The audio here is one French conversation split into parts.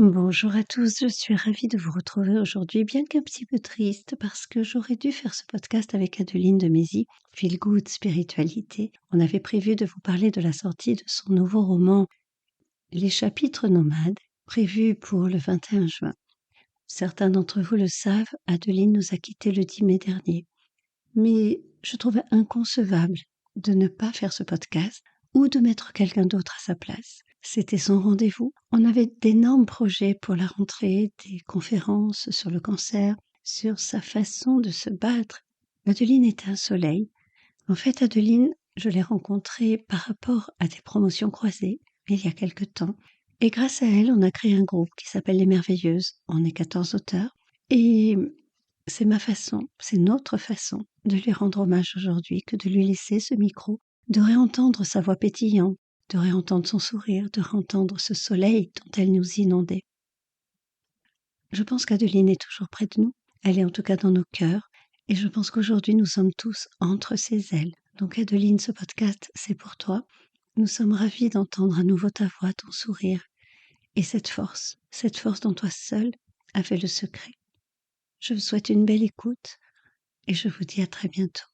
Bonjour à tous, je suis ravie de vous retrouver aujourd'hui, bien qu'un petit peu triste parce que j'aurais dû faire ce podcast avec Adeline de Mézy, Feel Good Spiritualité. On avait prévu de vous parler de la sortie de son nouveau roman, Les chapitres nomades, prévu pour le 21 juin. Certains d'entre vous le savent, Adeline nous a quittés le 10 mai dernier. Mais je trouvais inconcevable de ne pas faire ce podcast ou de mettre quelqu'un d'autre à sa place. C'était son rendez-vous. On avait d'énormes projets pour la rentrée, des conférences sur le cancer, sur sa façon de se battre. Adeline était un soleil. En fait, Adeline, je l'ai rencontrée par rapport à des promotions croisées il y a quelque temps. Et grâce à elle, on a créé un groupe qui s'appelle Les Merveilleuses. On est 14 auteurs. Et c'est ma façon, c'est notre façon de lui rendre hommage aujourd'hui que de lui laisser ce micro, de réentendre sa voix pétillante, de réentendre son sourire, de réentendre ce soleil dont elle nous inondait. Je pense qu'Adeline est toujours près de nous, elle est en tout cas dans nos cœurs, et je pense qu'aujourd'hui nous sommes tous entre ses ailes. Donc Adeline, ce podcast, c'est pour toi. Nous sommes ravis d'entendre à nouveau ta voix, ton sourire, et cette force dont toi seule a fait le secret. Je vous souhaite une belle écoute et je vous dis à très bientôt.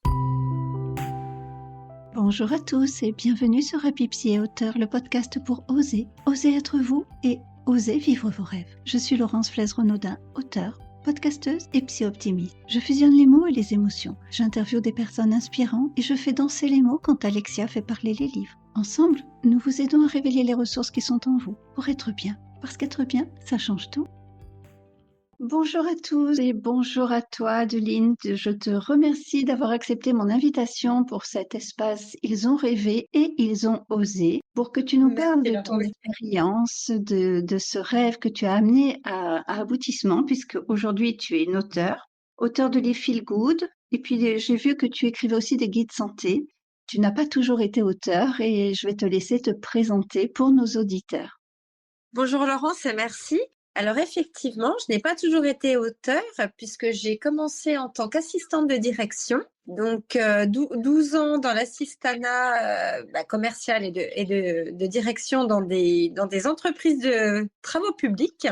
Bonjour à tous et bienvenue sur Happy Psy et Auteur, le podcast pour oser être vous et oser vivre vos rêves. Je suis Laurence Flaise-Renaudin, auteure, podcasteuse et psy-optimiste. Je fusionne les mots et les émotions. J'interviewe des personnes inspirantes et je fais danser les mots quand Alexia fait parler les livres. Ensemble, nous vous aidons à révéler les ressources qui sont en vous pour être bien. Parce qu'être bien, ça change tout. Bonjour à tous et bonjour à toi Adeline. Je te remercie d'avoir accepté mon invitation pour cet espace Ils ont rêvé et ils ont osé pour que tu nous parles de ton expérience, de ce rêve que tu as amené à aboutissement puisque aujourd'hui tu es une auteur de les Feel Good et puis j'ai vu que tu écrivais aussi des guides santé. Tu n'as pas toujours été auteur et je vais te laisser te présenter pour nos auditeurs. Bonjour Laurence et merci. Alors effectivement, je n'ai pas toujours été auteure puisque j'ai commencé en tant qu'assistante de direction, donc 12 ans dans l'assistanat commercial et de direction dans des entreprises de travaux publics.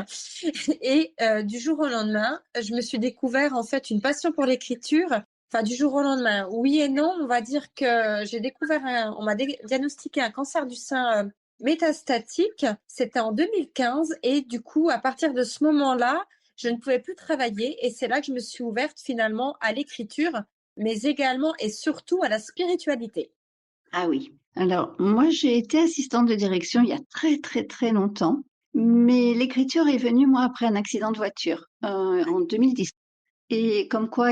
Et du jour au lendemain, je me suis découvert en fait une passion pour l'écriture. Enfin, du jour au lendemain, oui et non. On va dire que j'ai découvert, on m'a diagnostiqué un cancer du sein métastatique, c'était en 2015 et du coup, à partir de ce moment-là, je ne pouvais plus travailler et c'est là que je me suis ouverte finalement à l'écriture, mais également et surtout à la spiritualité. Ah oui. Alors, moi, j'ai été assistante de direction il y a très, très, très longtemps, mais l'écriture est venue, moi, après un accident de voiture en 2010. Et comme quoi,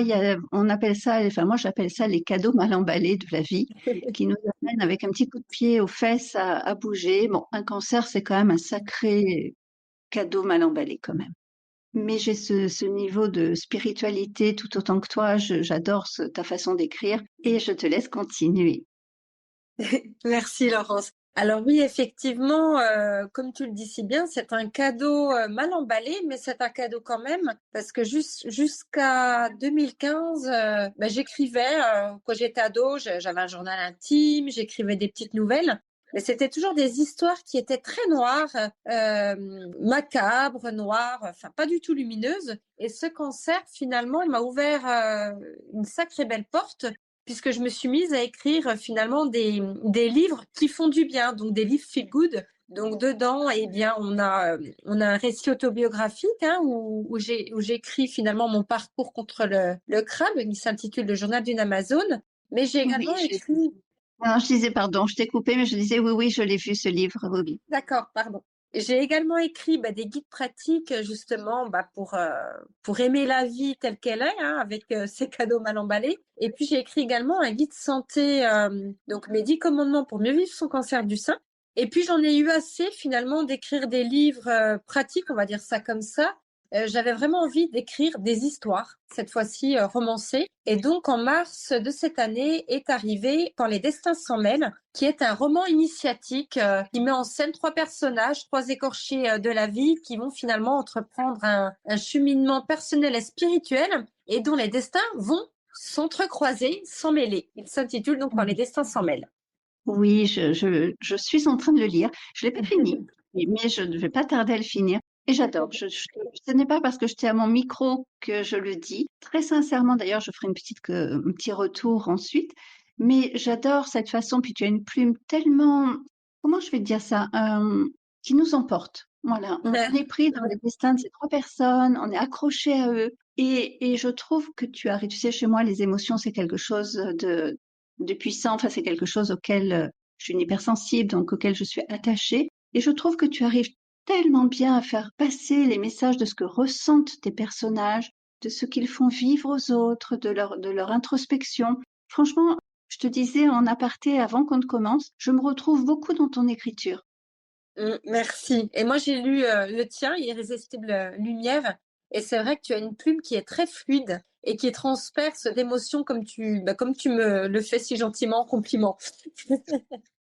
on appelle ça, enfin, moi, j'appelle ça les cadeaux mal emballés de la vie, qui nous amènent avec un petit coup de pied aux fesses à bouger. Bon, un cancer, c'est quand même un sacré cadeau mal emballé, quand même. Mais j'ai ce niveau de spiritualité tout autant que toi. J'adore ta façon d'écrire et je te laisse continuer. Merci Laurence. Alors oui, effectivement, comme tu le dis si bien, c'est un cadeau mal emballé, mais c'est un cadeau quand même, parce que jusqu'à 2015, j'écrivais, quand j'étais ado, j'avais un journal intime, j'écrivais des petites nouvelles, mais c'était toujours des histoires qui étaient très noires, macabres, noires, enfin pas du tout lumineuses. Et ce cancer, finalement, il m'a ouvert une sacrée belle porte puisque je me suis mise à écrire finalement des livres qui font du bien, donc des livres feel good. Donc dedans, eh bien, on a un récit autobiographique où j'écris finalement mon parcours contre le crabe, qui s'intitule Le journal d'une Amazone. Mais j'ai également écrit. Non, je disais, pardon, je t'ai coupé, mais je disais, oui, oui, je l'ai vu, ce livre, oui. D'accord, pardon. J'ai également écrit des guides pratiques justement pour aimer la vie telle qu'elle est, avec ses cadeaux mal emballés. Et puis j'ai écrit également un guide santé, donc mes 10 commandements pour mieux vivre son cancer du sein. Et puis j'en ai eu assez finalement d'écrire des livres pratiques, on va dire ça comme ça. J'avais vraiment envie d'écrire des histoires, cette fois-ci romancées. Et donc en mars de cette année est arrivé Quand les destins s'en mêlent, qui est un roman initiatique qui met en scène 3 personnages, 3 écorchés de la vie qui vont finalement entreprendre un cheminement personnel et spirituel et dont les destins vont s'entrecroiser, s'emmêler. Il s'intitule donc Quand les destins s'en mêlent. Oui, je suis en train de le lire. Je l'ai pas fini, mais je ne vais pas tarder à le finir. Et j'adore. Ce n'est pas parce que je t'ai à mon micro que je le dis. Très sincèrement, d'ailleurs, je ferai un petit retour ensuite. Mais j'adore cette façon. Puis tu as une plume tellement, comment je vais te dire ça, qui nous emporte. Voilà. On est pris dans le destin de ces trois personnes. On est accroché à eux. Et je trouve que tu arrives. Tu sais, chez moi, les émotions, c'est quelque chose de puissant. Enfin, c'est quelque chose auquel je suis une hypersensible, donc auquel je suis attachée. Et je trouve que tu arrives tellement bien à faire passer les messages de ce que ressentent tes personnages, de ce qu'ils font vivre aux autres, de leur introspection. Franchement, je te disais en aparté avant qu'on ne commence, je me retrouve beaucoup dans ton écriture. Merci. Et moi, j'ai lu le tien, Irrésistible Lumière, et c'est vrai que tu as une plume qui est très fluide et qui transperce d'émotions comme tu me le fais si gentiment en compliment.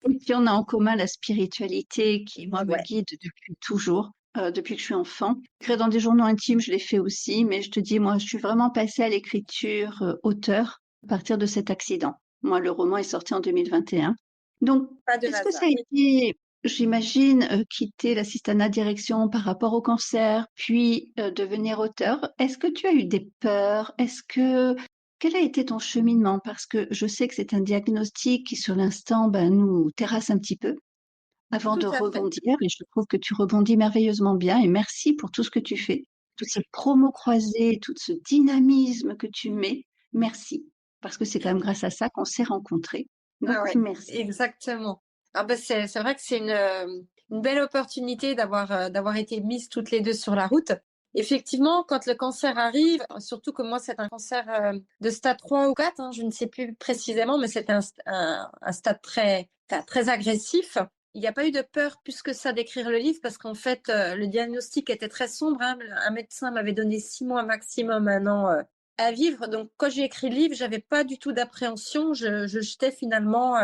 Et puis on a en commun la spiritualité qui, moi, me Ouais, guide depuis toujours, depuis que je suis enfant. Écrire dans des journaux intimes, je l'ai fait aussi, mais je te dis, moi, je suis vraiment passée à l'écriture auteur à partir de cet accident. Moi, le roman est sorti en 2021. Donc, pas de est-ce que ça hasard. a été, j'imagine, quitter l'assistanat direction par rapport au cancer, puis devenir auteur? Est-ce que tu as eu des peurs? Quel a été ton cheminement? Parce que je sais que c'est un diagnostic qui, sur l'instant, ben, nous terrasse un petit peu avant Tout de à fait. rebondir. Et je trouve que tu rebondis merveilleusement bien. Et merci pour tout ce que tu fais. Toutes ces promos croisées, tout ce dynamisme que tu mets. Merci. Parce que c'est quand même grâce à ça qu'on s'est rencontrés. Ah Donc, ouais, merci. exactement. Ah ben c'est vrai que c'est une belle opportunité d'avoir été mises toutes les deux sur la route. Effectivement, quand le cancer arrive, surtout que moi c'est un cancer de stade 3 ou 4, hein, je ne sais plus précisément, mais c'est un stade enfin, très agressif. Il n'y a pas eu de peur plus que ça d'écrire le livre parce qu'en fait le diagnostic était très sombre, hein. Un médecin m'avait donné 6 mois maximum, un an à vivre. Donc, quand j'ai écrit le livre, j'avais pas du tout d'appréhension. Je jetais finalement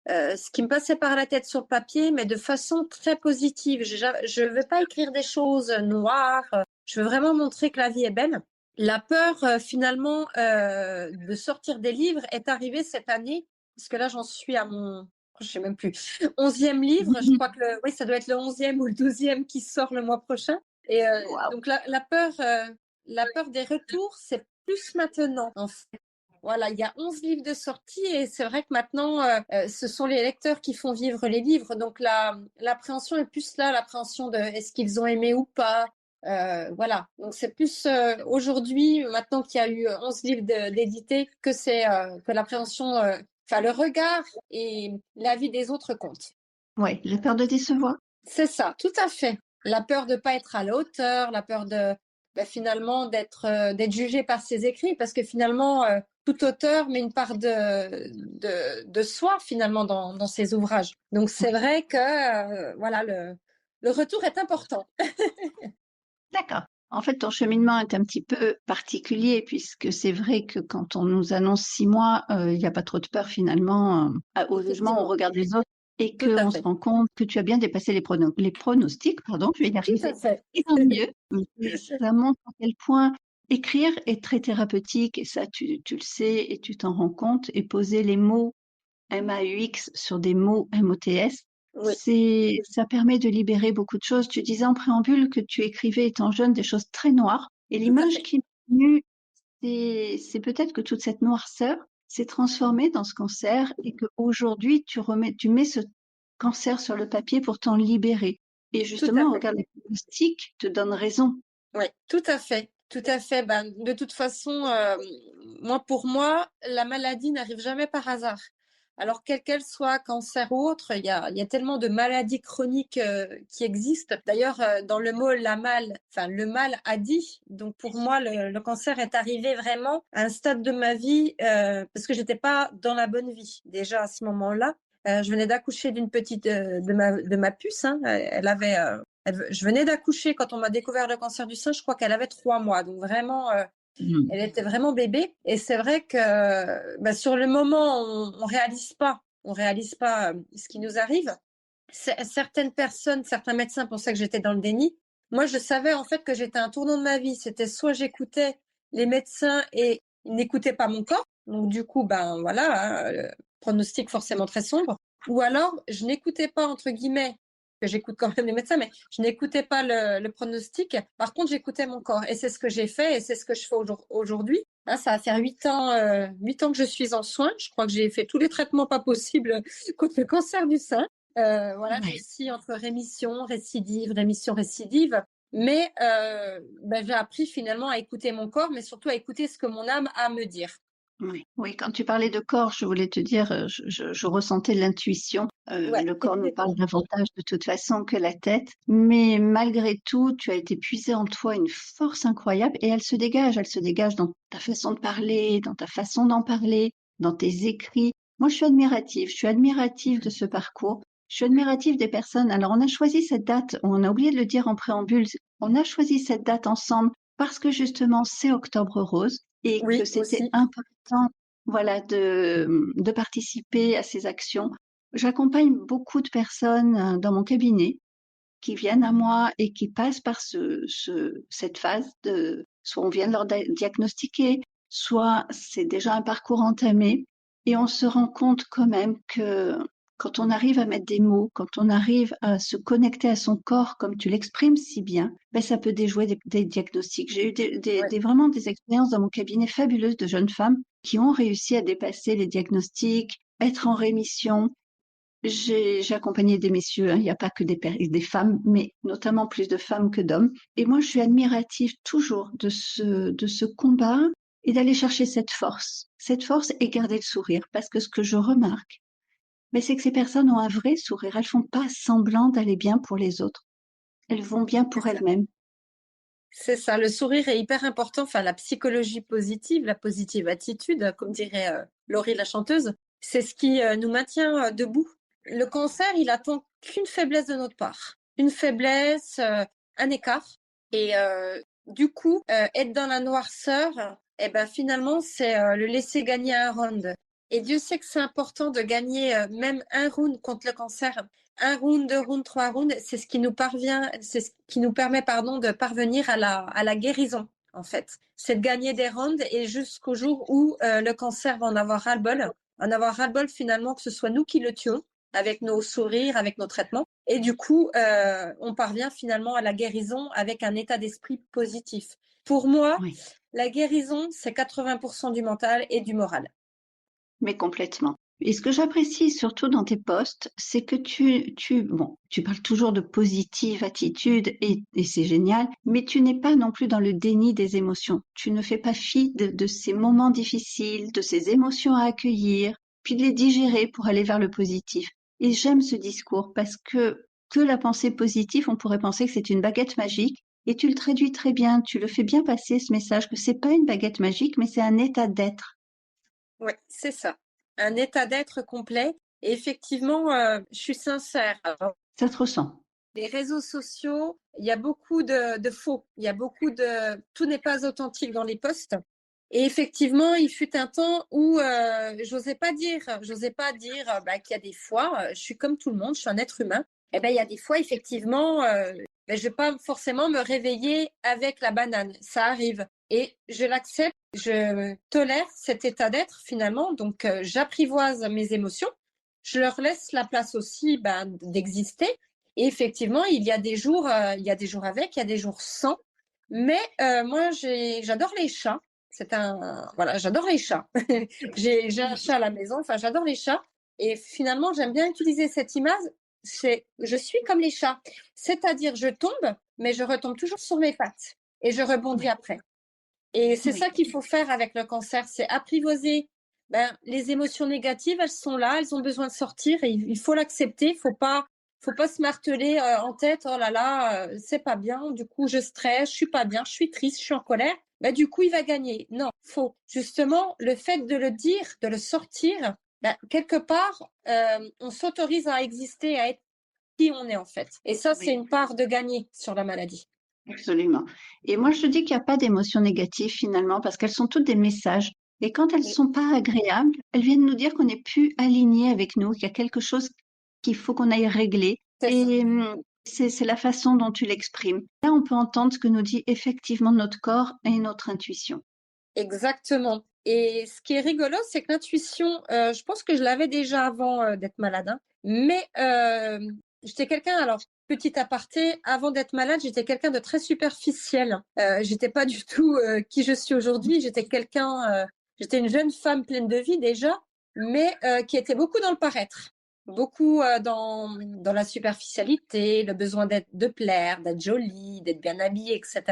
ce qui me passait par la tête sur le papier, mais de façon très positive. Je veux pas écrire des choses noires. Je veux vraiment montrer que la vie est belle. La peur, finalement, de sortir des livres est arrivée cette année, parce que là, j'en suis à mon, je sais même plus, 11e livre. Je crois que oui, ça doit être le 11e ou le 12e qui sort le mois prochain. Et Waouh. donc, la peur des retours, c'est plus maintenant, en fait. Voilà, il y a 11 livres de sortie et c'est vrai que maintenant, ce sont les lecteurs qui font vivre les livres. Donc, l'appréhension est plus là, l'appréhension de est-ce qu'ils ont aimé ou pas. Voilà, donc c'est plus aujourd'hui, maintenant qu'il y a eu 11 livres d'édité, que l'appréhension, enfin le regard et l'avis des autres compte. Ouais, j'ai peur de décevoir. C'est ça, tout à fait. La peur de pas être à la hauteur, la peur de finalement d'être jugé par ses écrits, parce que finalement tout auteur met une part de soi finalement dans ses ouvrages. Donc c'est Oui. vrai que voilà le retour est important. D'accord. En fait, ton cheminement est un petit peu particulier puisque c'est vrai que quand on nous annonce 6 mois, il n'y a pas trop de peur finalement au jugement, au Effectivement, regard des autres et tout à qu'on se fait, rend compte que tu as bien dépassé les pronostics, pardon, je vais y tout à arriver. fait. Et tant mieux. Mais ça montre à quel point écrire est très thérapeutique et ça, tu le sais et tu t'en rends compte et poser les mots MAUX sur des mots MOTS, Oui, ça permet de libérer beaucoup de choses. Tu disais en préambule que tu écrivais étant jeune des choses très noires. Et tout à l'image fait, qui m'est venue, c'est peut-être que toute cette noirceur s'est transformée dans ce cancer et qu'aujourd'hui tu mets ce cancer sur le papier pour t'en libérer. Et tout à justement, fait. regarde, les pronostics te donnent raison. Oui, tout à fait. Tout à fait. Ben, de toute façon, pour moi, la maladie n'arrive jamais par hasard. Alors, quelle qu'elle soit, cancer ou autre, il y a tellement de maladies chroniques qui existent. D'ailleurs, dans le mot enfin, le mal a dit. Donc, pour moi, le cancer est arrivé vraiment à un stade de ma vie parce que j'étais pas dans la bonne vie déjà à ce moment-là. Je venais d'accoucher d'une petite de ma puce. Hein. Elle avait je venais d'accoucher quand on m'a découvert le cancer du sein, je crois qu'elle avait 3 mois. Donc vraiment, Mm. elle était vraiment bébé. Et c'est vrai que sur le moment, on réalise pas ce qui nous arrive. Certaines personnes, certains médecins pensaient que j'étais dans le déni. Moi, je savais en fait que j'étais à un tournant de ma vie. C'était soit j'écoutais les médecins et ils n'écoutaient pas mon corps. Donc du coup, ben voilà, pronostic forcément très sombre. Ou alors, je n'écoutais pas entre guillemets que j'écoute quand même les médecins, mais je n'écoutais pas le pronostic. Par contre, j'écoutais mon corps. Et c'est ce que j'ai fait et c'est ce que je fais aujourd'hui. Hein, ça va faire 8 ans que je suis en soins. Je crois que j'ai fait tous les traitements pas possibles contre le cancer du sein. Voilà, je Ouais. suis entre rémission, récidive. Mais j'ai appris finalement à écouter mon corps, mais surtout à écouter ce que mon âme a à me dire. Oui, oui, quand tu parlais de corps, je voulais te dire, je ressentais l'intuition. Ouais. Le corps nous parle davantage de toute façon que la tête. Mais malgré tout, tu as été puisé en toi une force incroyable et elle se dégage dans ta façon de parler, dans ta façon d'en parler, dans tes écrits. Moi, je suis admirative de ce parcours. Je suis admirative des personnes. Alors, on a choisi cette date, on a oublié de le dire en préambule, on a choisi cette date ensemble parce que justement, c'est Octobre Rose et que Oui, c'était aussi. important, voilà, de participer à ces actions. J'accompagne beaucoup de personnes dans mon cabinet qui viennent à moi et qui passent par cette phase de, soit on vient de leur diagnostiquer, soit c'est déjà un parcours entamé et on se rend compte quand même que quand on arrive à mettre des mots, quand on arrive à se connecter à son corps comme tu l'exprimes si bien, ben ça peut déjouer des diagnostics. J'ai eu Ouais. vraiment des expériences dans mon cabinet fabuleuses de jeunes femmes qui ont réussi à dépasser les diagnostics, être en rémission. J'ai accompagné des messieurs, hein, il n'y a pas que des femmes, mais notamment plus de femmes que d'hommes. Et moi, je suis admirative toujours de ce combat et d'aller chercher cette force et garder le sourire. Parce que ce que je remarque, mais c'est que ces personnes ont un vrai sourire. Elles font pas semblant d'aller bien pour les autres. Elles vont bien C'est pour ça. elles-mêmes. C'est ça, le sourire est hyper important. Enfin, la psychologie positive, la positive attitude, comme dirait Laurie la chanteuse, c'est ce qui nous maintient debout. Le cancer, il attend qu'une faiblesse de notre part, une faiblesse, un écart. Et du coup, être dans la noirceur, eh ben finalement, c'est le laisser gagner un round. Et Dieu sait que c'est important de gagner même un round contre le cancer. Un round, deux rounds, trois rounds, c'est ce qui nous c'est ce qui nous permet, pardon, de parvenir à la guérison, en fait. C'est de gagner des rounds et jusqu'au jour où le cancer va en avoir ras-le-bol, finalement que ce soit nous qui le tuons avec nos sourires, avec nos traitements. Et du coup, on parvient finalement à la guérison avec un état d'esprit positif. Pour moi, Oui. la guérison, c'est 80% du mental et du moral. Mais complètement. Et ce que j'apprécie surtout dans tes posts, c'est que bon, tu parles toujours de positive attitude et c'est génial, mais tu n'es pas non plus dans le déni des émotions. Tu ne fais pas fi de ces moments difficiles, de ces émotions à accueillir, puis de les digérer pour aller vers le positif. Et j'aime ce discours parce que la pensée positive, on pourrait penser que c'est une baguette magique. Et tu le traduis très bien, tu le fais bien passer ce message que c'est pas une baguette magique, mais c'est un état d'être. Oui, c'est ça. Un état d'être complet. Et effectivement, je suis sincère. Alors, Ça te ressent. les réseaux sociaux, il y a beaucoup de faux. Il y a beaucoup de... Tout n'est pas authentique dans les posts. Et effectivement, il fut un temps où j'osais pas dire qu'il y a des fois, je suis comme tout le monde, je suis un être humain. Et ben il y a des fois, effectivement, je vais pas forcément me réveiller avec la banane. Ça arrive. Et je l'accepte, je tolère cet état d'être finalement. Donc, j'apprivoise mes émotions. Je leur laisse la place aussi d'exister. Et effectivement, il y a des jours avec, il y a des jours sans. Mais moi, j'adore les chats. Voilà, j'adore les chats. J'ai un chat à la maison. Enfin, j'adore les chats. Et finalement, j'aime bien utiliser cette image. Je suis comme les chats. C'est-à-dire, je tombe, mais je retombe toujours sur mes pattes. Et je rebondis Oui, après. Et c'est ça oui, qu'il faut faire avec le cancer, c'est apprivoiser. Les émotions négatives, elles sont là, elles ont besoin de sortir et il faut l'accepter. Faut pas se marteler en tête. Oh là là, c'est pas bien. Du coup, je stresse, je suis pas bien, je suis triste, je suis en colère. Du coup, il va gagner. Non, faut justement le fait de le dire, de le sortir. Quelque part, on s'autorise à exister, à être qui on est en fait. Et ça, c'est oui, une part de gagner sur la maladie. absolument. Et moi, je dis qu'il n'y a pas d'émotions négatives finalement parce qu'elles sont toutes des messages. Et quand elles sont pas agréables, elles viennent nous dire qu'on n'est plus aligné avec nous, qu'il y a quelque chose qu'il faut qu'on aille régler. C'est ça. Et c'est la façon dont tu l'exprimes. Là, on peut entendre ce que nous dit effectivement notre corps et notre intuition. Exactement. Et ce qui est rigolo, c'est que l'intuition, je pense que je l'avais déjà avant d'être malade, hein, mais J'étais quelqu'un, alors, petit aparté, avant d'être malade, j'étais quelqu'un de très superficiel. J'étais pas du tout qui je suis aujourd'hui. J'étais une jeune femme pleine de vie déjà, mais qui était beaucoup dans le paraître, beaucoup dans la superficialité, le besoin de plaire, d'être jolie, d'être bien habillée, etc.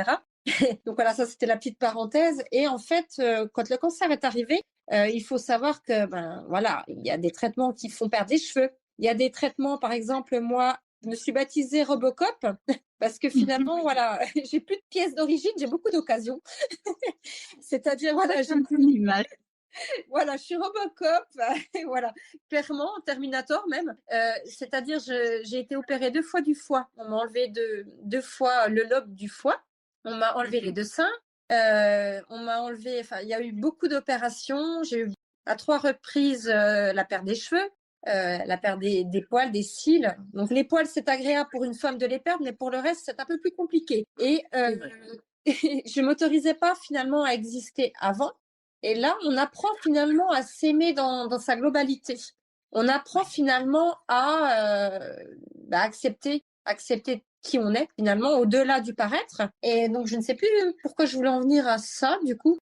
Donc voilà, ça c'était la petite parenthèse. Et en fait, quand le cancer est arrivé, il faut savoir que ben voilà, il y a des traitements qui font perdre des cheveux. Il y a des traitements, par exemple, moi, je me suis baptisée Robocop parce que finalement, voilà, j'ai plus de pièces d'origine, j'ai beaucoup d'occasions. C'est-à-dire, voilà, C'est un peu l'image. voilà, je suis Robocop, voilà, clairement, Terminator même. C'est-à-dire, j'ai été opérée 2 fois du foie. On m'a enlevé deux fois le lobe du foie. On m'a enlevé les 2 seins. On m'a enlevé, enfin, il y a eu beaucoup d'opérations. J'ai eu à 3 reprises la perte des cheveux, la perte des poils, des cils. Donc les poils, c'est agréable pour une femme de les perdre, mais pour le reste, c'est un peu plus compliqué. Et je m'autorisais pas finalement à exister avant. Et là, on apprend finalement à s'aimer dans sa globalité. On apprend finalement à accepter qui on est finalement au-delà du paraître. Et donc, je ne sais plus pourquoi je voulais en venir à ça. Du coup,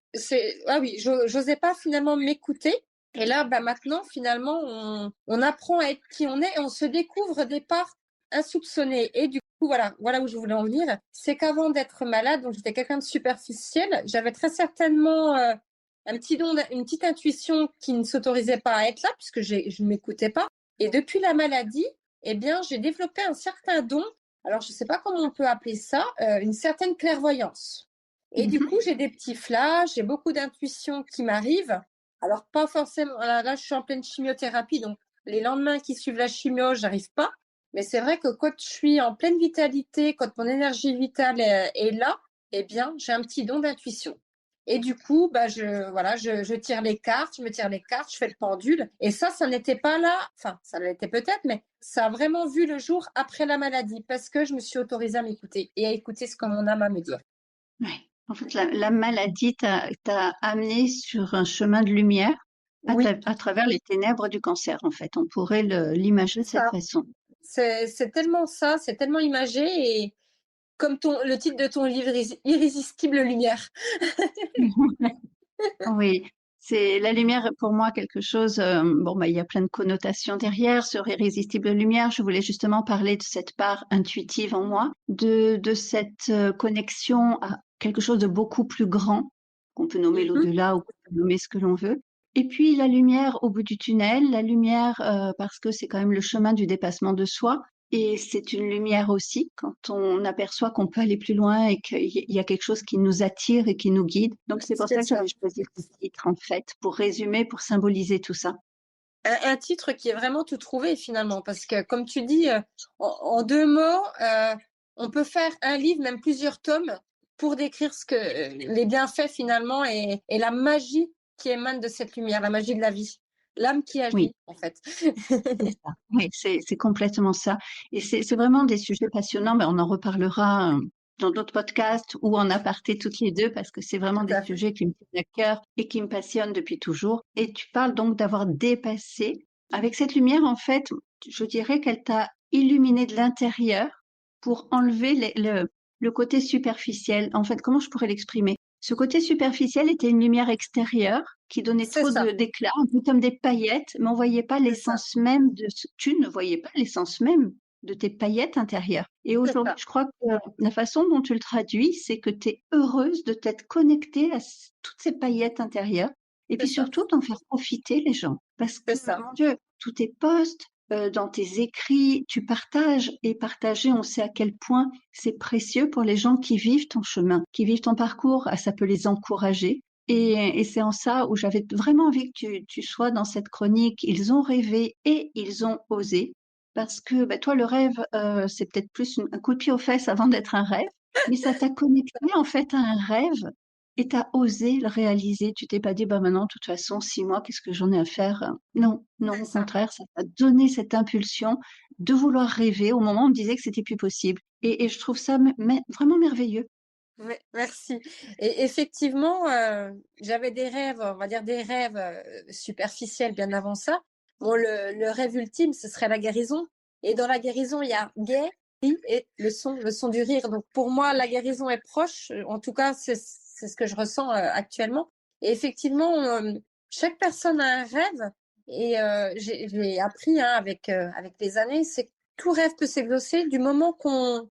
ah oui, j'osais pas finalement m'écouter. Et là, maintenant, finalement, on apprend à être qui on est et on se découvre des parts insoupçonnées. Et du coup, voilà où je voulais en venir. C'est qu'avant d'être malade, donc j'étais quelqu'un de superficiel, j'avais très certainement un petit don, une petite intuition qui ne s'autorisait pas à être là puisque je ne m'écoutais pas. Et depuis la maladie, eh bien, j'ai développé un certain don. Alors, je ne sais pas comment on peut appeler ça, une certaine clairvoyance. Et du coup, j'ai des petits flashs, j'ai beaucoup d'intuitions qui m'arrivent. Alors, pas forcément, là, je suis en pleine chimiothérapie, donc les lendemains qui suivent la chimio, j'arrive pas. Mais c'est vrai que quand je suis en pleine vitalité, quand mon énergie vitale est là, eh bien, j'ai un petit don d'intuition. Et du coup, je tire les cartes, je me tire les cartes, je fais le pendule. Et ça n'était pas là, enfin, ça l'était peut-être, mais ça a vraiment vu le jour après la maladie parce que je me suis autorisée à m'écouter et à écouter ce que mon âme a à me dire. Ouais. En fait, la maladie t'a amené sur un chemin de lumière Oui, à travers les ténèbres du cancer, en fait. On pourrait l'imager c'est de cette ça. façon. C'est tellement ça, c'est tellement imagé et comme le titre de ton livre, Irrésistible lumière. Oui, c'est la lumière est pour moi quelque chose. Bon, bah, il y a plein de connotations derrière. Sur Irrésistible Lumière, je voulais justement parler de cette part intuitive en moi, de cette connexion à quelque chose de beaucoup plus grand, qu'on peut nommer Mhm. l'au-delà ou qu'on peut nommer ce que l'on veut. Et puis la lumière au bout du tunnel, la lumière parce que c'est quand même le chemin du dépassement de soi. Et c'est une lumière aussi quand on aperçoit qu'on peut aller plus loin et qu'il y a quelque chose qui nous attire et qui nous guide. Donc c'est pour C'est ça que ça. j'avais choisi ce titre en fait, pour résumer, pour symboliser tout ça. Un titre qui est vraiment tout trouvé finalement, parce que comme tu dis, en 2 mots, on peut faire un livre, même plusieurs tomes, pour décrire les bienfaits finalement et la magie qui émane de cette lumière, la magie de la vie, l'âme qui Oui, agit en fait. c'est ça. Oui, c'est complètement ça. Et c'est vraiment des sujets passionnants, mais on en reparlera dans d'autres podcasts ou en aparté toutes les deux parce que c'est vraiment Tout des à fait. sujets qui me tiennent à cœur et qui me passionnent depuis toujours. Et tu parles donc d'avoir dépassé. Avec cette lumière, en fait, je dirais qu'elle t'a illuminé de l'intérieur pour enlever le côté superficiel. En fait, comment je pourrais l'exprimer? Ce côté superficiel était une lumière extérieure qui donnait C'est trop ça, d'éclat, un peu comme des paillettes, mais on voyait pas c'est ça, l'essence même tu ne voyais pas l'essence même de tes paillettes intérieures. Et c'est aujourd'hui, ça, je crois que la façon dont tu le traduis, c'est que tu es heureuse de t'être connectée à toutes ces paillettes intérieures et c'est puis ça, surtout d'en faire profiter les gens. Parce c'est que, ça, mon Dieu, tous tes posts, dans tes écrits, tu partages et partager, on sait à quel point c'est précieux pour les gens qui vivent ton chemin, qui vivent ton parcours, ça peut les encourager. Et c'est en ça où j'avais vraiment envie que tu sois dans cette chronique. Ils ont rêvé et ils ont osé. Parce que bah, toi, le rêve, c'est peut-être plus un coup de pied aux fesses avant d'être un rêve, mais ça t'a connecté en fait à un rêve et t'as osé le réaliser. Tu t'es pas dit, bah maintenant, de toute façon, 6 mois, qu'est-ce que j'en ai à faire? Non, non, c'est au ça. contraire, ça t'a donné cette impulsion de vouloir rêver au moment où on me disait que c'était plus possible. Et je trouve ça vraiment merveilleux. Oui, merci. Et effectivement, j'avais des rêves, on va dire des rêves superficiels bien avant ça. Bon, le rêve ultime, ce serait la guérison. Et dans la guérison, il y a guéri et le son du rire. Donc pour moi, la guérison est proche. En tout cas, c'est ce que je ressens actuellement. Et effectivement, chaque personne a un rêve. Et j'ai appris avec les années, c'est que tout rêve peut s'exaucer du moment qu'on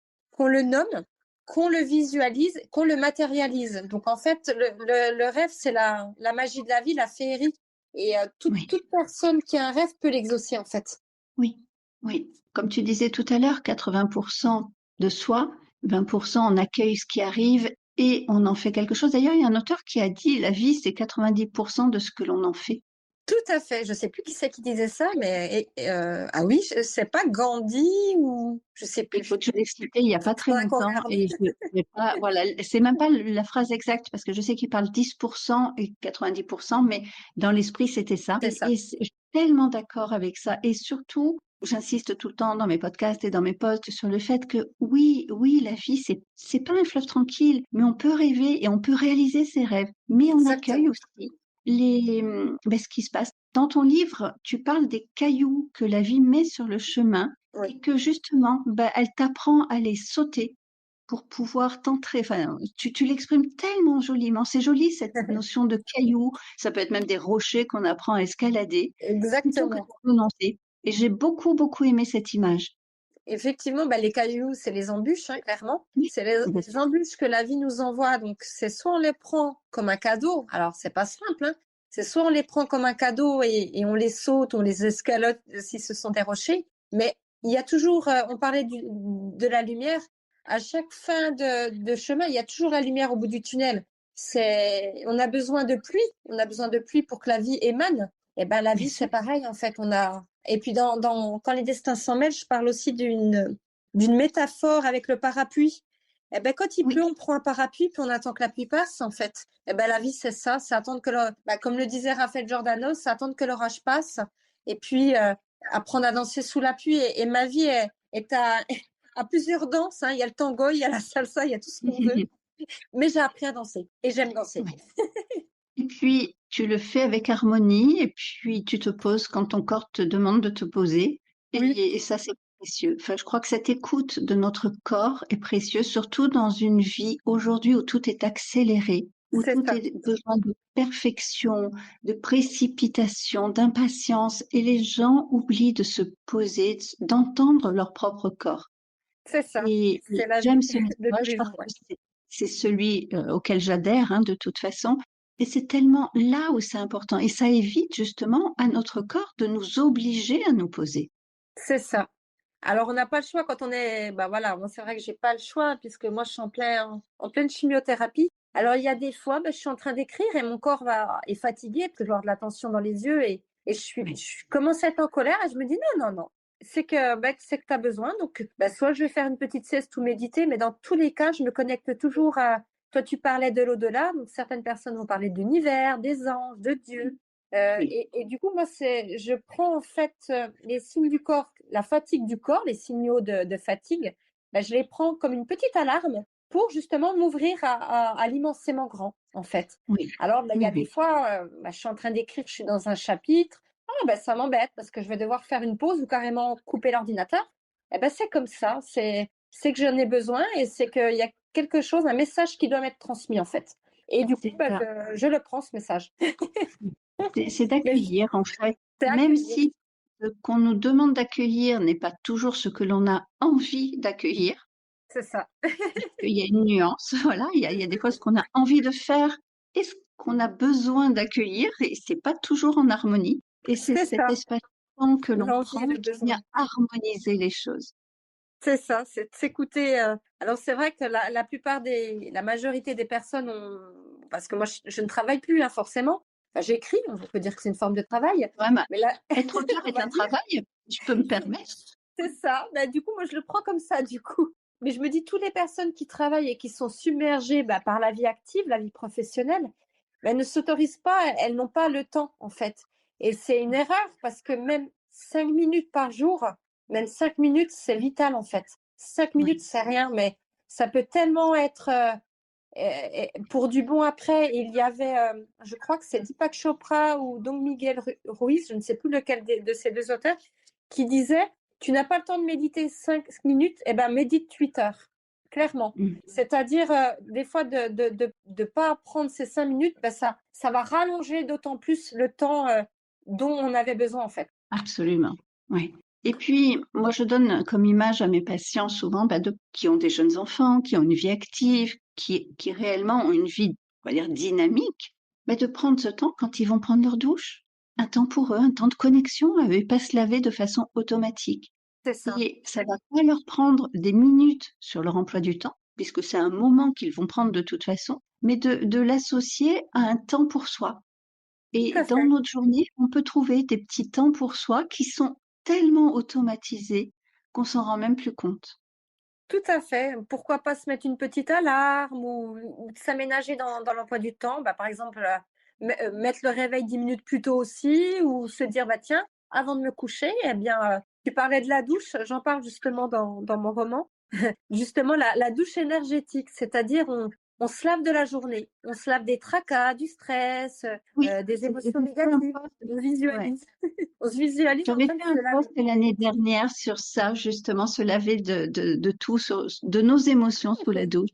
le nomme, qu'on le visualise, qu'on le matérialise. Donc en fait, le rêve, c'est la magie de la vie, la féerie. Et Oui, toute personne qui a un rêve peut l'exaucer en fait. oui, oui. Comme tu disais tout à l'heure, 80% de soi, 20% on accueille ce qui arrive et on en fait quelque chose. D'ailleurs, il y a un auteur qui a dit la vie, c'est 90% de ce que l'on en fait. Tout à fait. Je sais plus qui c'est qui disait ça, mais ah oui, je sais pas Gandhi ou je sais Il faut plus. que je l'ai cité il y a pas très Faudra qu'on longtemps regarde. et je vais pas, voilà, c'est même pas la phrase exacte parce que je sais qu'il parle 10% et 90%, mais dans l'esprit, c'était ça. C'est ça. Je suis tellement d'accord avec ça. Et surtout, j'insiste tout le temps dans mes podcasts et dans mes posts sur le fait que oui, oui, la vie, c'est pas un fleuve tranquille, mais on peut rêver et on peut réaliser ses rêves. Mais on accueille Exactement. aussi ce qui se passe. Dans ton livre, tu parles des cailloux que la vie met sur le chemin Oui. et que justement, elle t'apprend à les sauter pour pouvoir t'entrer. Enfin, tu l'exprimes tellement joliment. C'est joli cette notion de cailloux. Ça peut être même des rochers qu'on apprend à escalader plutôt que de Exactement. renoncer. Et j'ai beaucoup, beaucoup aimé cette image. Effectivement, bah, les cailloux, c'est les embûches, hein, clairement. Oui, C'est bien les sûr. embûches que la vie nous envoie. Donc, c'est soit on les prend comme un cadeau. Alors, c'est pas simple, hein. C'est soit on les prend comme un cadeau et on les saute, on les escalote si ce sont des rochers. Mais il y a toujours, on parlait de la lumière. À chaque fin de chemin, il y a toujours la lumière au bout du tunnel. On a besoin de pluie. On a besoin de pluie pour que la vie émane. Et ben, la Bien vie, sûr. c'est pareil, en fait. Et puis quand les destins s'en mêlent, je parle aussi d'une métaphore avec le parapluie. Eh ben, quand il Oui. pleut, on prend un parapluie puis on attend que la pluie passe, en fait. Eh ben, la vie, c'est ça, c'est attendre comme le disait Raphaël Giordano, c'est attendre que l'orage passe et puis apprendre à danser sous la pluie. Et ma vie est à plusieurs danses, hein. Il y a le tango, il y a la salsa, il y a tout ce qu'on veut. Mais j'ai appris à danser et j'aime danser. Ouais. Et puis, tu le fais avec harmonie, et puis tu te poses quand ton corps te demande de te poser. Oui, Et ça, c'est précieux. Enfin, je crois que cette écoute de notre corps est précieuse, surtout dans une vie aujourd'hui où tout est accéléré, où c'est tout ça. est besoin de perfection, de précipitation, d'impatience, et les gens oublient de se poser, d'entendre leur propre corps. C'est ça. Et C'est la j'aime vie ce de tous message les parce jours, ouais. que c'est celui auquel j'adhère, hein, de toute façon. Et c'est tellement là où c'est important. Et ça évite justement à notre corps de nous obliger à nous poser. C'est ça. Alors, on n'a pas le choix quand on est, bah voilà, moi c'est vrai que j'ai pas le choix puisque moi je suis en pleine chimiothérapie. Alors, il y a des fois, bah, je suis en train d'écrire et mon corps est fatigué parce que je vais avoir de la tension dans les yeux et Oui, je commence à être en colère et je me dis non, non, non. C'est que tu as besoin. Donc, bah, soit je vais faire une petite sieste ou méditer, mais dans tous les cas, je me connecte toujours toi, tu parlais de l'au-delà. Donc, certaines personnes vont parler de l'univers, des anges, de Dieu. oui, Et du coup, moi, je prends en fait les signes du corps, la fatigue du corps, les signaux de fatigue, ben, je les prends comme une petite alarme pour justement m'ouvrir à l'immensément grand, en fait. oui, Alors, là, il y oui, a des oui. fois, ben, je suis en train d'écrire, je suis dans un chapitre, ah, ben, ça m'embête parce que je vais devoir faire une pause ou carrément couper l'ordinateur. Eh ben, c'est comme ça, c'est que j'en ai besoin et c'est qu'il y a quelque chose, un message qui doit m'être transmis, en fait. Et du coup, C'est ben, ça. je le prends, ce message. C'est Mais d'accueillir, en fait. c'est Même accueillir, si ce qu'on nous demande d'accueillir n'est pas toujours ce que l'on a envie d'accueillir, c'est ça. qu'il y a une nuance, voilà, il y a des fois ce qu'on a envie de faire et ce qu'on a besoin d'accueillir, et c'est pas toujours en harmonie. Et c'est C'est cet ça, espace-temps que l'on l'envie et prend le qui vient besoin. harmoniser les choses. C'est ça, c'est de s'écouter. Alors c'est vrai que la majorité des personnes parce que moi je ne travaille plus hein, forcément. Enfin, j'écris, on peut dire que c'est une forme de travail, Vraiment, mais là, être auteur on est va un dire, travail, je peux me permettre. c'est ça. Bah, du coup, moi je le prends comme ça, du coup. Mais je me dis, toutes les personnes qui travaillent et qui sont submergées bah, par la vie active, la vie professionnelle, bah, elles ne s'autorisent pas, elles n'ont pas le temps, en fait. Et c'est une erreur parce que même 5 minutes par jour, même 5 minutes, c'est vital, en fait. 5 minutes, Oui, c'est rien, mais ça peut tellement être pour du bon après. Il y avait, je crois que c'est Deepak Chopra ou Don Miguel Ruiz, je ne sais plus lequel de ces deux auteurs, qui disait tu n'as pas le temps de méditer 5 minutes, eh ben médite 8 heures, clairement. Mmh. C'est-à-dire, des fois, de pas prendre ces 5 minutes, ben ça va rallonger d'autant plus le temps dont on avait besoin, en fait. Absolument, oui. Et puis, moi, je donne comme image à mes patients souvent, qui ont des jeunes enfants, qui ont une vie active, qui réellement ont une vie, on va dire, dynamique, de prendre ce temps quand ils vont prendre leur douche. Un temps pour eux, un temps de connexion à eux et pas se laver de façon automatique. C'est ça. Et ça va pas leur prendre des minutes sur leur emploi du temps, puisque c'est un moment qu'ils vont prendre de toute façon, mais de l'associer à un temps pour soi. Tout Et à dans fait. notre journée, on peut trouver des petits temps pour soi qui sont tellement automatisés qu'on s'en rend même plus compte. Tout à fait. Pourquoi pas se mettre une petite alarme ou s'aménager dans l'emploi du temps. Bah, par exemple, mettre le réveil 10 minutes plus tôt aussi ou se dire, bah, tiens, avant de me coucher, eh bien, tu parlais de la douche, j'en parle justement dans mon roman. Justement, la douche énergétique, c'est-à-dire on se lave de la journée, on se lave des tracas, du stress, Oui, des j'avais émotions fait un négatives. post, On ouais. visualise. On se visualise en J'avais train de fait un se laver. post l'année dernière sur ça, justement, se laver de tout, de nos émotions sous la douche.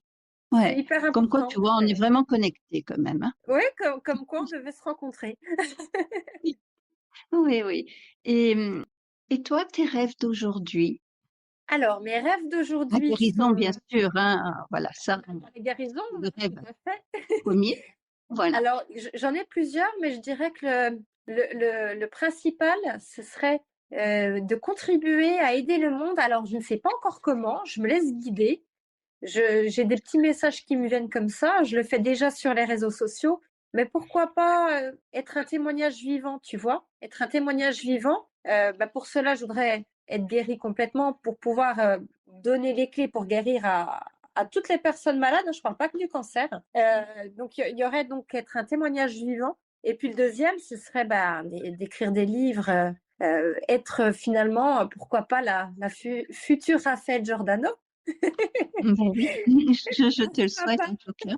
C'est Ouais. hyper Comme quoi, tu important. vois, on est vraiment connectés quand même, hein. Ouais, comme quoi on devait se rencontrer. Oui, oui. Et, et toi, tes rêves d'aujourd'hui? Alors, mes rêves La d'aujourd'hui guérison, bien sont sûr, hein. Voilà, ça, la guérison, le tout rêve à fait. premier. Voilà. Alors, j'en ai plusieurs, mais je dirais que le principal, ce serait de contribuer à aider le monde. Alors, je ne sais pas encore comment, je me laisse guider. J'ai des petits messages qui me viennent comme ça, je le fais déjà sur les réseaux sociaux, mais pourquoi pas être un témoignage vivant, tu vois? Être un témoignage vivant, bah, pour cela, je voudrais être guérie complètement pour pouvoir donner les clés pour guérir à toutes les personnes malades, hein, je parle pas que du cancer. Donc il y aurait donc être un témoignage vivant. Et puis le deuxième, ce serait bah, d'écrire des livres, être finalement, pourquoi pas la future Raphaël Giordano. Ben oui, je te le souhaite Sympa. en tout cas.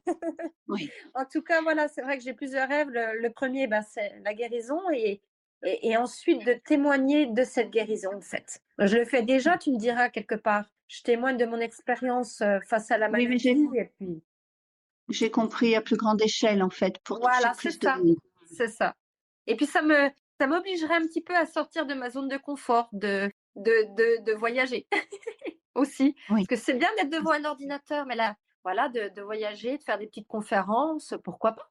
Oui, En tout cas, voilà, c'est vrai que j'ai plusieurs rêves. Le premier, bah, c'est la guérison et ensuite de témoigner de cette guérison, en fait. Je le fais déjà, tu me diras quelque part. Je témoigne de mon expérience face à la oui, mais maladie et puis j'ai compris à plus grande échelle en fait, pour toucher voilà, c'est plus de ça, monde. c'est ça. Et puis ça m'obligerait un petit peu à sortir de ma zone de confort, de voyager aussi. Oui, Parce que c'est bien d'être devant un ordinateur, mais là, voilà, de voyager, de faire des petites conférences, pourquoi pas?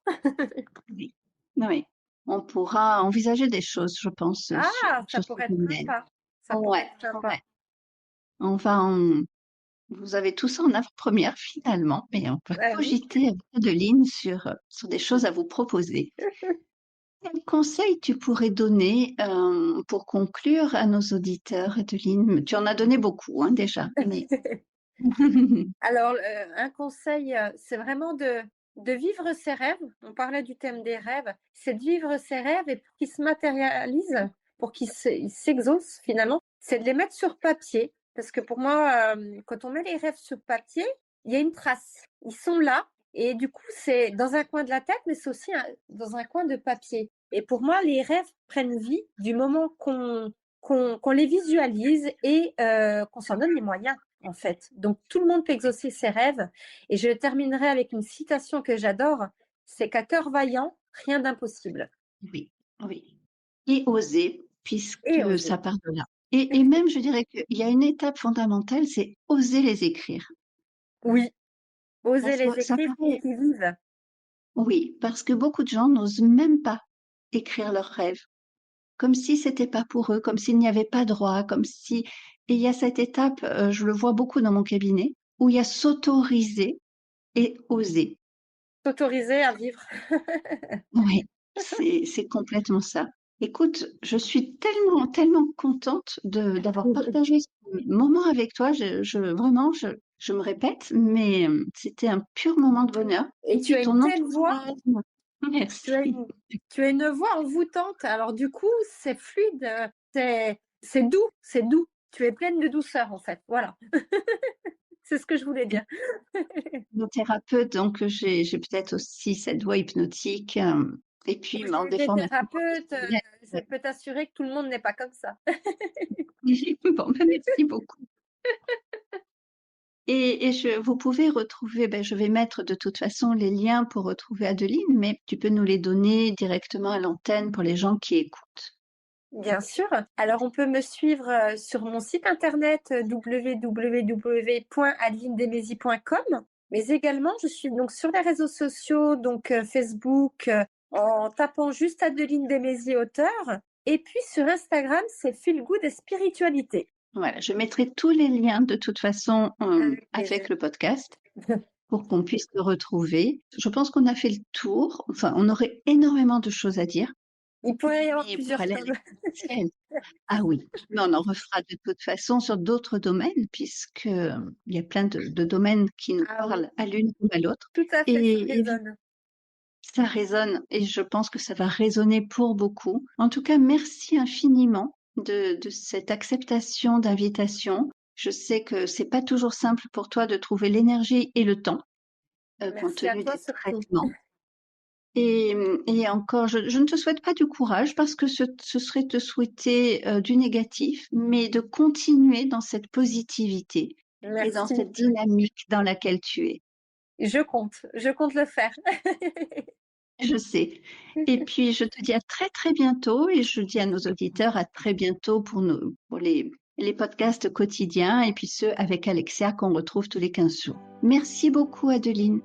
oui, oui. On pourra envisager des choses, je pense, Ah, ça sur ce pourrait être domaine. sympa. Ça pourrait Ouais, être sympa. ouais. On va vous avez tout ça en avant-première finalement, mais on peut Bah oui. cogiter avec Adeline sur des choses à vous proposer. Quel conseil tu pourrais donner pour conclure à nos auditeurs, Adeline? Tu en as donné beaucoup, hein, déjà, mais Alors, un conseil, c'est vraiment de vivre ses rêves. On parlait du thème des rêves. C'est de vivre ses rêves et pour qu'ils se matérialisent, pour ils s'exaucent finalement, c'est de les mettre sur papier. Parce que pour moi, quand on met les rêves sur papier, il y a une trace. Ils sont là et du coup, c'est dans un coin de la tête, mais c'est aussi dans un coin de papier. Et pour moi, les rêves prennent vie du moment qu'on les visualise et qu'on s'en donne les moyens en fait. Donc tout le monde peut exaucer ses rêves. Et je terminerai avec une citation que j'adore, c'est qu'à cœur vaillant, rien d'impossible. oui, oui. Et oser, Et puisque oser. ça part de là. Et même, je dirais qu'il y a une étape fondamentale, c'est oser les écrire. Oui, oser les Ça écrire pour paraît, qu'ils vivent. oui, parce que beaucoup de gens n'osent même pas écrire leurs rêves, comme si c'était pas pour eux, comme s'il n'y avait pas droit, comme si. Et il y a cette étape, je le vois beaucoup dans mon cabinet, où il y a s'autoriser et oser. S'autoriser à vivre. Oui, c'est complètement ça. Écoute, je suis tellement, tellement contente d'avoir partagé ce moment avec toi. Vraiment, je me répète, mais c'était un pur moment de bonheur. Et Et tu puis as une ton telle voix, enthousiasme. tu as Merci. une, tu as une voix envoûtante. Alors du coup, c'est fluide, c'est doux, c'est doux. Tu es pleine de douceur en fait. Voilà, c'est ce que je voulais dire. Hypnothérapeute, donc j'ai peut-être aussi cette voix hypnotique. Et puis, J'ai en eu des défendant thérapeutes, je peux t'assurer que tout le monde n'est pas comme ça. Bon, ben, merci beaucoup. Et vous pouvez retrouver, ben, je vais mettre de toute façon les liens pour retrouver Adeline, mais tu peux nous les donner directement à l'antenne pour les gens qui écoutent. Bien sûr. Alors, on peut me suivre sur mon site internet www.adelinedemesi.com, mais également, je suis donc sur les réseaux sociaux, donc Facebook, en tapant juste Adeline Demesi auteur, et puis sur Instagram, c'est Feel Good et Spiritualité. Voilà, je mettrai tous les liens de toute façon avec le podcast pour qu'on puisse le retrouver. Je pense qu'on a fait le tour. Enfin, on aurait énormément de choses à dire. Il pourrait y avoir Mais pour plusieurs aller à choses. l'essentiel, ah oui, mais on en refera de toute façon sur d'autres domaines, puisque il y a plein de domaines qui nous Ah oui, parlent à l'une ou à l'autre. tout à fait, ça Et résonne. ça résonne, et je pense que ça va résonner pour beaucoup. En tout cas, merci infiniment de cette acceptation d'invitation. Je sais que c'est pas toujours simple pour toi de trouver l'énergie et le temps, compte Merci à tenu toi des surtout. traitements. Et encore, je ne te souhaite pas du courage parce que ce serait te souhaiter du négatif, mais de continuer dans cette positivité et dans Merci. cette dynamique dans laquelle tu es. Je compte le faire. Je sais. Et puis, je te dis à très très bientôt et je dis à nos auditeurs à très bientôt pour les podcasts quotidiens et puis ceux avec Alexia qu'on retrouve tous les 15 jours. Merci beaucoup, Adeline.